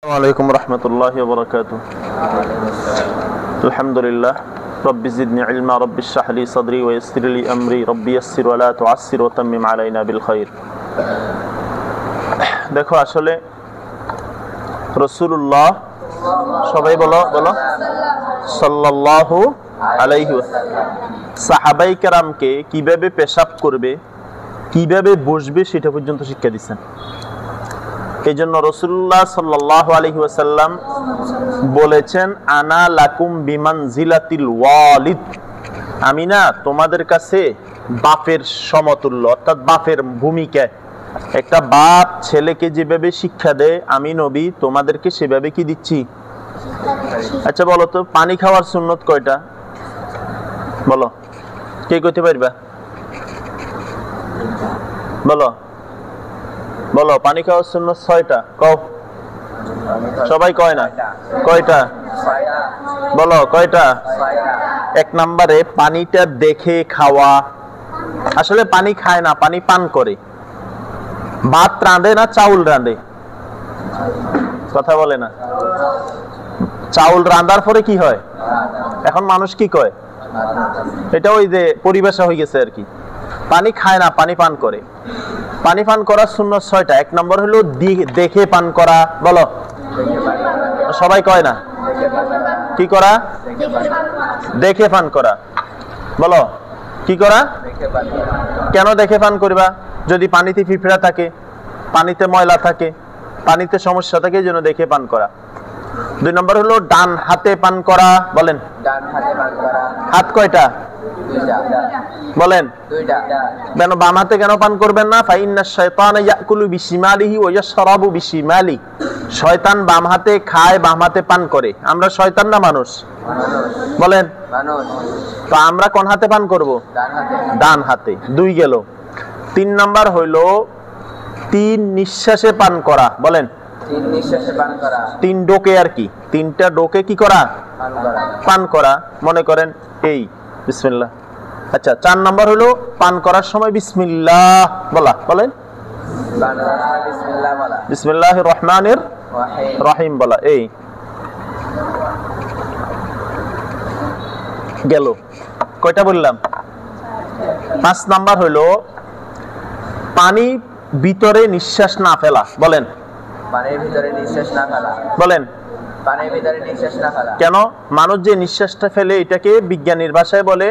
আসসালামু রহমতুল্লাহি ওয়া বারাকাতুহু। আলহামদুলিল্লাহ রব্বি জিদনি ইলমা রব্বি ইশরাহ লি সাদরি ওয়া ইয়াসসির লি আমরি রব্বি ইয়াসসির ওয়া লা তুআসসির ওয়া তাম্মিম আলাইনা বিল খাইর। দেখো আসলে রাসূলুল্লাহ, সবাই বলো সাল্লাল্লাহু আলাইহি ওয়াসাল্লাম সাহাবায়ে কেরামকে কিভাবে পেশাব করবে, কিভাবে বসবে সেটা পর্যন্ত শিক্ষা দিচ্ছেন। এই জন্য রাসূলুল্লাহ সাল্লাল্লাহু আলাইহি ওয়াসাল্লাম বলেছেন, আনা লাকুম বিমানজিলাতিল ওয়ালিদ, আমি না তোমাদের কাছে বাপের সমতুল্য, অর্থাৎ বাপের ভূমিকায়। একটা বাপ ছেলেকে যেভাবে শিক্ষা দেয়, আমি নবী তোমাদেরকে সেভাবে কি দিচ্ছি। আচ্ছা বলো তো, পানি খাওয়ার সুন্নত কয়টা? বলো, কে কইতে পারবা? বলো বলো, পানি খাওয়ার সুন্নত 6টা। কও, সবাই কয় না। কয়টা? বলো কয়টা? 1 নম্বরে পানিটা দেখে খাওয়া। আসলে পানি খায় না, পানি পান করে। ভাত রাঁধে না চাউল রাঁধে? কথা বলে না। চাউল রাঁধার পরে কি হয়? এখন মানুষ কি কয়? এটা ওই যে পরিবেশা হয়ে গেছে আর কি। পানি খায় না, পানি পান করে। পানি পান করার সুন্নত 6টা। 1 নম্বর হলো দেখে পান করা। বলো, সবাই কয় না। কি করা? দেখে পান করা। বলো, কি করা? কেন দেখে পান করবা? যদি পানিতে পিঁপড়া থাকে, পানিতে ময়লা থাকে, পানিতে সমস্যা থাকে, এই জন্য দেখে পান করা। 2 নম্বর হলো ডান হাতে পান করা। বলেন, হাত কয়টা? বলেন, কেন বাম হাতে কেন পান করবেন না? ফাইন্নাশ শাইতানা ইয়াকুলু বিশিমালিহি ওয়া ইয়াশরাবু বিশিমালি। শয়তান বাম হাতে খায়, বাম হাতে পান করে। আমরা শয়তান না মানুষ? বলেন, তো আমরা কোন হাতে পান করব? ডান হাতে। 2 গেল। 3 নাম্বার হইল 3 নিঃশ্বাসে পান করা। বলেন, 3 নিঃশ্বাসে পান করা। 3 ডোকে আর কি, 3টা ডোকে কি করা? পান করা। মনে করেন এই বিসমিল্লাহ। আচ্ছা, 4 নাম্বার হলো পান করার সময় বিসমিল্লাহ বলা। বলেন, বিসমিল্লাহির রহমানির রহিম বলা। এই গেল। কয়টা বললাম? 5 নাম্বার হলো পানি ভিতরে নিঃশ্বাস না ফেলা। বলেন, পানির ভিতরে নিঃশ্বাস না ফেলা। বলেন, পানির ভিতরে নিঃশ্বাস না ফেলা। কেন? মানুষ যে নিঃশ্বাসটা ফেলে এটাকে বিজ্ঞানীর ভাষায় বলে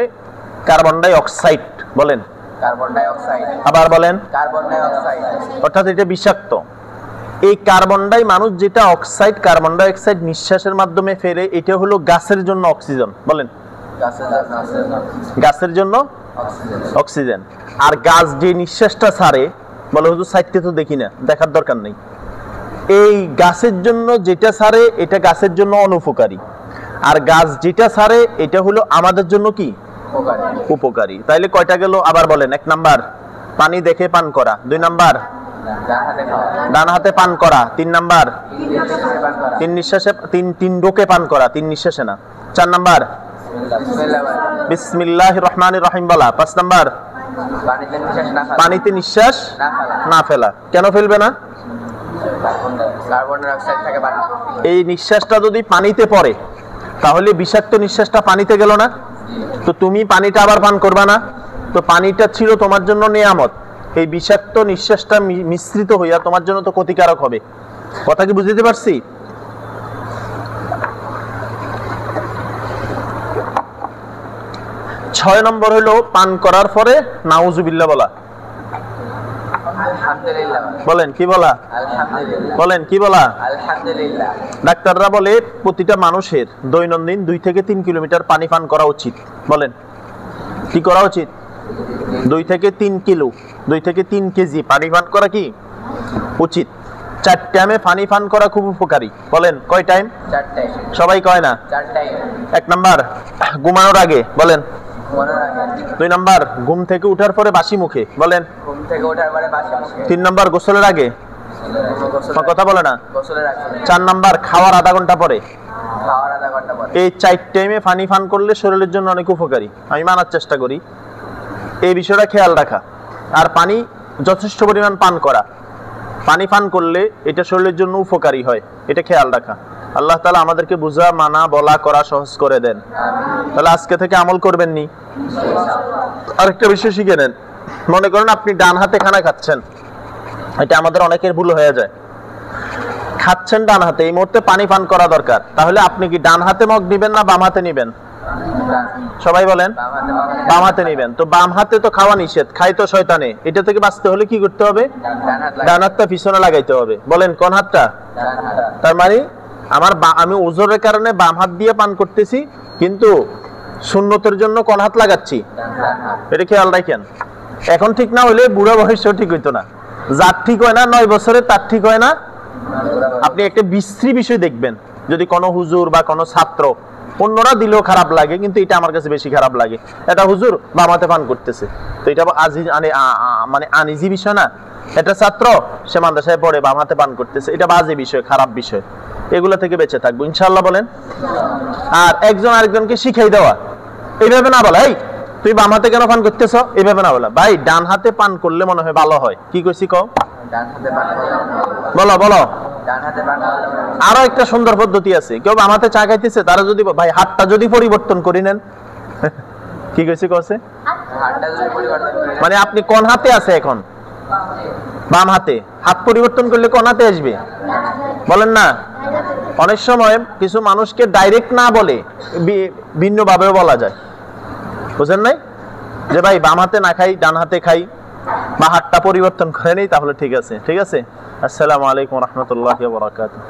কার্বন ডাই অক্সাইড। বলেন, কার্বন ডাই অক্সাইড। আবার বলেন, কার্বন ডাই অক্সাইড। অর্থাৎ এটা বিষাক্ত। এই কার্বন ডাই, মানুষ যেটা অক্সাইড, কার্বন ডাই অক্সাইড নিঃশ্বাসের মাধ্যমে ফেলে, এটা হলো গাছের জন্য অক্সিজেন। বলেন, গাছের জন্য অক্সিজেন। আর গাছ যে নিঃশ্বাসটা ছাড়ে, বলে হুজুর সাইডতে তো দেখি না, দেখার দরকার নেই। এই গাছের জন্য যেটা ছাড়ে, এটা গাছের জন্য অনুপকারী। আর গাছ যেটা ছাড়ে, এটা হলো আমাদের জন্য কি? উপকারী। তাইলে কয়টা গেল? আবার বলেন। 1 নাম্বার পানি দেখে পান করা। 2 নাম্বার ডান হাতে পান করা। 3 নাম্বার 3 নিঃশ্বাসে, 3 ডোকে পান করা, 3 নিঃশ্বাসে না। 4 নাম্বার বিসমিল্লাহির রহমানির রহিম বলা। 5 নাম্বার পানিতে নিঃশ্বাস না ফেলা। কেন ফেলবে না? কার্বন ডাই অক্সাইড থাকে পানি। এই নিঃশ্বাসটা যদি পানিতে পড়ে, তাহলে বিষাক্ত নিঃশ্বাসটা পানিতে গেল না? তো তুমি পানিটা আবার পান করবা না? তো পানিটা ছিল তোমার জন্য নিয়ামত, এই বিষাক্ত নিঃশ্বাসটা মিশ্রিত হইয়া তোমার জন্য তো ক্ষতিকারক হবে। কথা কি বুঝতে পারছি? ছয় নম্বর হলো পান করার পরে নাউজুবিল্লাহ বলা। আলহামদুলিল্লাহ। বলেন, কি বলা? আলহামদুলিল্লাহ। বলেন, কি বলা? আলহামদুলিল্লাহ। ডাক্তাররা বলে প্রতিটা মানুষের দৈনন্দিন 2 থেকে 3 কিলোমিটার পানি পান করা উচিত। বলেন, কি করা উচিত? 2 থেকে 3 কিলো, 2 থেকে 3 কেজি পানি পান করা কি উচিত। 4 টাইমে পানি পান করা খুব উপকারী। বলেন, কয় টাইম? 4 টাইম। সবাই কয় না। 4 টাইম। 1 নাম্বার ঘুমানোর আগে। বলেন, ঘুমানোর আগে। 2 নাম্বার ঘুম থেকে ওঠার পরে বাসি মুখে। বলেন, ঘুম থেকে ওঠার পরে বাসি মুখে। 3 নাম্বার গোসলের আগে। কথা বলে না। গোসলের আগে। 4 নাম্বার খাওয়ার আধা ঘন্টা পরে। খাওয়ার আধা ঘন্টা পরে। এই 4 টাইমে পানি পান করলে শরীরের জন্য অনেক উপকারী। আমি মানার চেষ্টা করি, এই বিষয়টা খেয়াল রাখা। আর পানি যথেষ্ট পরিমাণ পান করা। পানি পান করলে এটা শরীরের জন্য উপকারী হয়, এটা খেয়াল রাখা। আল্লাহ তাআলা আমাদেরকে বুঝা, মানা, বলা, করা সহজ করে দেন। তাহলে আজকে থেকে আমল করবেন নি। আরেকটা বিষয় শিখে নেন, মনে করেন আপনি ডান হাতে খানা খাচ্ছেন, এটা আমাদের অনেকের ভুল হয়ে যায়। খাচ্ছেন ডান হাতে, এই মুহূর্তে পানি পান করা দরকার, তাহলে আপনি কি ডান হাতে মগ নিবেন না বাম হাতে নিবেন? সবাই বলেন বাম হাতে নিবেন। তো বাম হাতে তো খাওয়া নিষেধ, খাই তো শয়তানে। এটা থেকে বাঁচতে হলে কি করতে হবে? ডান হাতটা পিছনে লাগাইতে হবে। বলেন কোন হাতটা? তার মানে আমি ওজোরের কারণে বাম হাত দিয়ে পান করতেছি, কিন্তু সুন্নতের জন্য কোন হাত লাগাচ্ছি? এটা খেয়াল রাখেন। এখন ঠিক না হইলে বুড়া বয়সেও ঠিক হইতো না। যার ঠিক হয় না 9 বছরে, তার ঠিক হয় না। আপনি একটা বিশ্রী বিষয় দেখবেন, যদি কোনো হুজুর বা কোনো ছাত্র, অন্যরা দিলেও খারাপ লাগে, কিন্তু এটা আমার কাছে বেশি খারাপ লাগে। এটা হুজুর বাম হাতে পান করতেছে, তো এটা মানে আনিজি বিষয় না? এটা ছাত্র, সে মাদ্রাসায় পড়ে, বাম হাতে পান করতেছে, এটা বাজে বিষয়, খারাপ বিষয়। এগুলো থেকে বেঁচে থাকবো ইনশাআল্লাহ, বলেন। আর একজন আরেকজনকে শিখাই দেওয়া, এইভাবে না বলা, এই তুই বাম হাতে কেন পান করতেছ, এইভাবে না বলা। ভাই ডান হাতে পান করলে মনে হয় ভালো হয়। কি কইছি কও? বলো বলো। আরো একটা সুন্দর পদ্ধতি আছে, কেউ বাম হাতে চা খাইতেছে, তারা যদি ভাই হাতটা যদি পরিবর্তন করি নেন। কি কইছি কছে? মানে আপনি কোন হাতে আছে এখন? বাম হাতে। হাত পরিবর্তন করলে কোন হাতে আসবে? বলেন না। অনেক সময় কিছু মানুষকে ডাইরেক্ট না বলে ভিন্ন ভাবেও বলা যায়, বুঝেন নাই? যে ভাই বাম হাতে না খাই, ডান হাতে খাই, বা হাতটা পরিবর্তন করে নেই, তাহলে ঠিক আছে। ঠিক আছে। আসসালামু আলাইকুম ওয়া রাহমাতুল্লাহি ওয়া বারাকাতুহু।